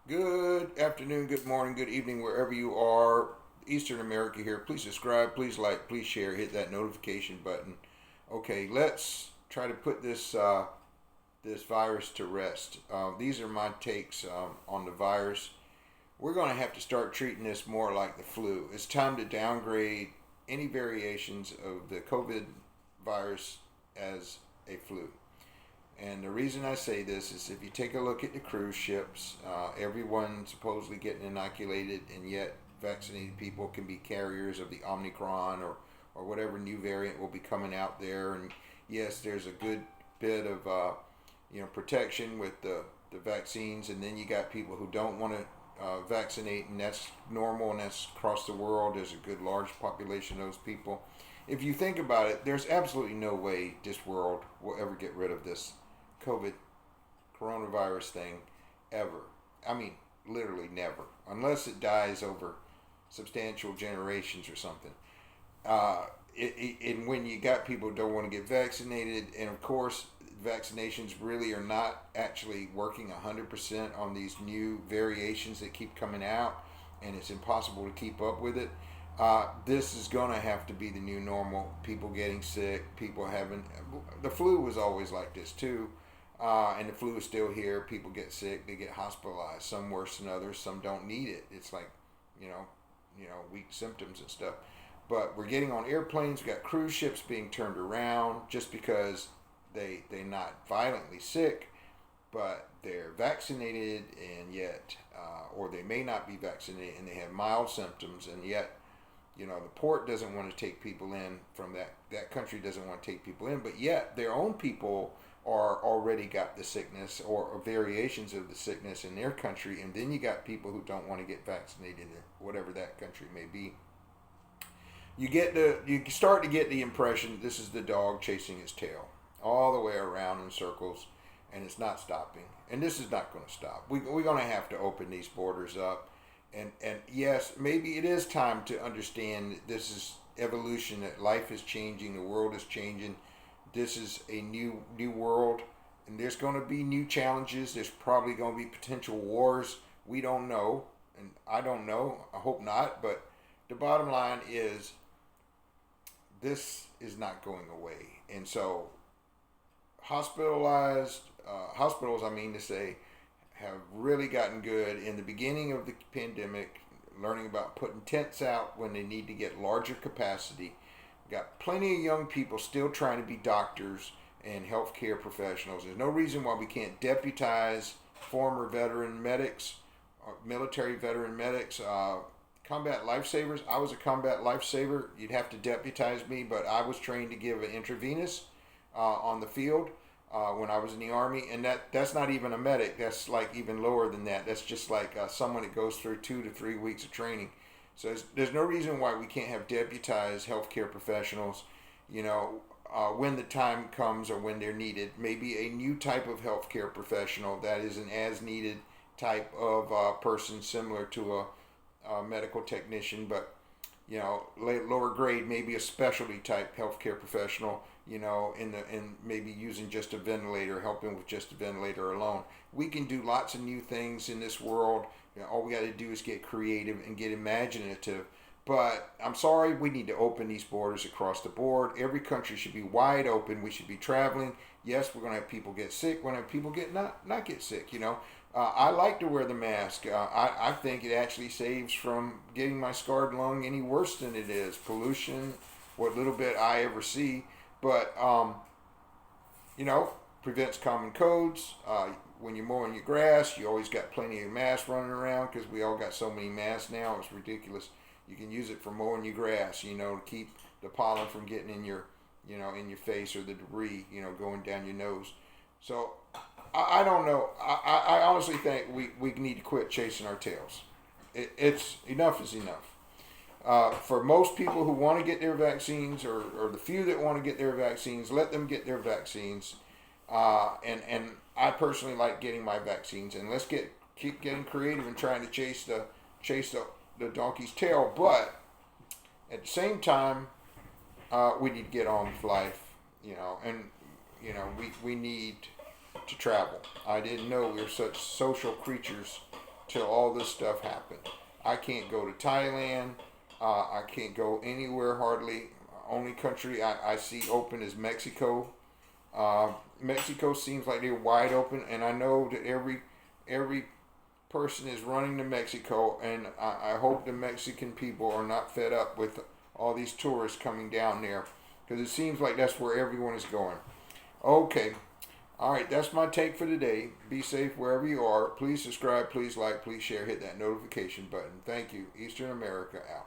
Good afternoon, good morning, good evening, wherever you are. Eastern America here. Please subscribe, please like, please share, hit that notification button. Okay, let's try to put this virus to rest. These are my takes on the virus. We're going to have to start treating this more like the flu. It's time to downgrade any variations of the COVID virus as a flu. And the reason I say this is if you take a look at the cruise ships, everyone supposedly getting inoculated, and yet vaccinated people can be carriers of the Omnicron or whatever new variant will be coming out there. And yes, there's a good bit of protection with the vaccines, and then you got people who don't want to vaccinate, and that's normal, and that's across the world. There's a good large population of those people. If you think about it, there's absolutely no way this world will ever get rid of this COVID coronavirus thing ever. I mean, literally never, unless it dies over substantial generations or something. And when you got people who don't want to get vaccinated, and of course, vaccinations really are not actually working 100% on these new variations that keep coming out, and it's impossible to keep up with it. This is going to have to be the new normal. People getting sick, people having. The flu was always like this too. And the flu is still here. People get sick, they get hospitalized. Some worse than others. Some don't need it. It's like, you know, weak symptoms and stuff. But we're getting on airplanes. We got cruise ships being turned around just because they're not violently sick, but they're vaccinated, and yet, or they may not be vaccinated and they have mild symptoms, and yet, the port doesn't want to take people in from that country doesn't want to take people in, but yet their own people are already got the sickness or variations of the sickness in their country, and then you got people who don't want to get vaccinated in whatever that country may be. You start to get the impression this is the dog chasing his tail all the way around in circles, and it's not stopping. And this is not going to stop. We're going to have to open these borders up, and yes, maybe it is time to understand that this is evolution, that life is changing, the world is changing. This is a new world, and there's going to be new challenges. There's probably going to be potential wars. We don't know, and I don't know. I hope not, but the bottom line is this is not going away. And so hospitals, I mean to say, have really gotten good in the beginning of the pandemic, learning about putting tents out when they need to get larger capacity. Got plenty of young people still trying to be doctors and healthcare professionals. There's no reason why we can't deputize former veteran medics, military veteran medics, combat lifesavers. I was a combat lifesaver. You'd have to deputize me, but I was trained to give an intravenous on the field when I was in the Army, and that's not even a medic. That's like even lower than that. That's just like someone that goes through 2 to 3 weeks of training. So there's no reason why we can't have deputized healthcare professionals, when the time comes or when they're needed. Maybe a new type of healthcare professional that is an as-needed type of person, similar to a medical technician, but lower grade, maybe a specialty type healthcare professional, in maybe using just a ventilator, helping with just a ventilator alone. We can do lots of new things in this world. All we got to do is get creative and get imaginative. But I'm sorry, we need to open these borders across the board. Every country should be wide open. We should be traveling. Yes, we're going to have people get sick. We're going to have people get not get sick. I like to wear the mask. I think it actually saves from getting my scarred lung any worse than it is. Pollution, what little bit I ever see. But, prevents common colds. When you're mowing your grass, you always got plenty of masks running around because we all got so many masks now. It's ridiculous. You can use it for mowing your grass, to keep the pollen from getting in your, in your face, or the debris, going down your nose. So I don't know. I honestly think we need to quit chasing our tails. It's enough is enough. For most people who want to get their vaccines, or the few that want to get their vaccines, let them get their vaccines. And I personally like getting my vaccines, and let's keep getting creative and trying to chase the donkey's tail. But at the same time, we need to get on with life, and we need to travel. I didn't know we were such social creatures till all this stuff happened. I can't go to Thailand. I can't go anywhere hardly. Only country I see open is Mexico. Mexico seems like they're wide open, and I know that every person is running to Mexico, and I hope the Mexican people are not fed up with all these tourists coming down there, because it seems like that's where everyone is going. Okay. All right, that's my take for today. Be safe wherever you are. Please subscribe, please like, please share, hit that notification button. Thank you. Eastern America out.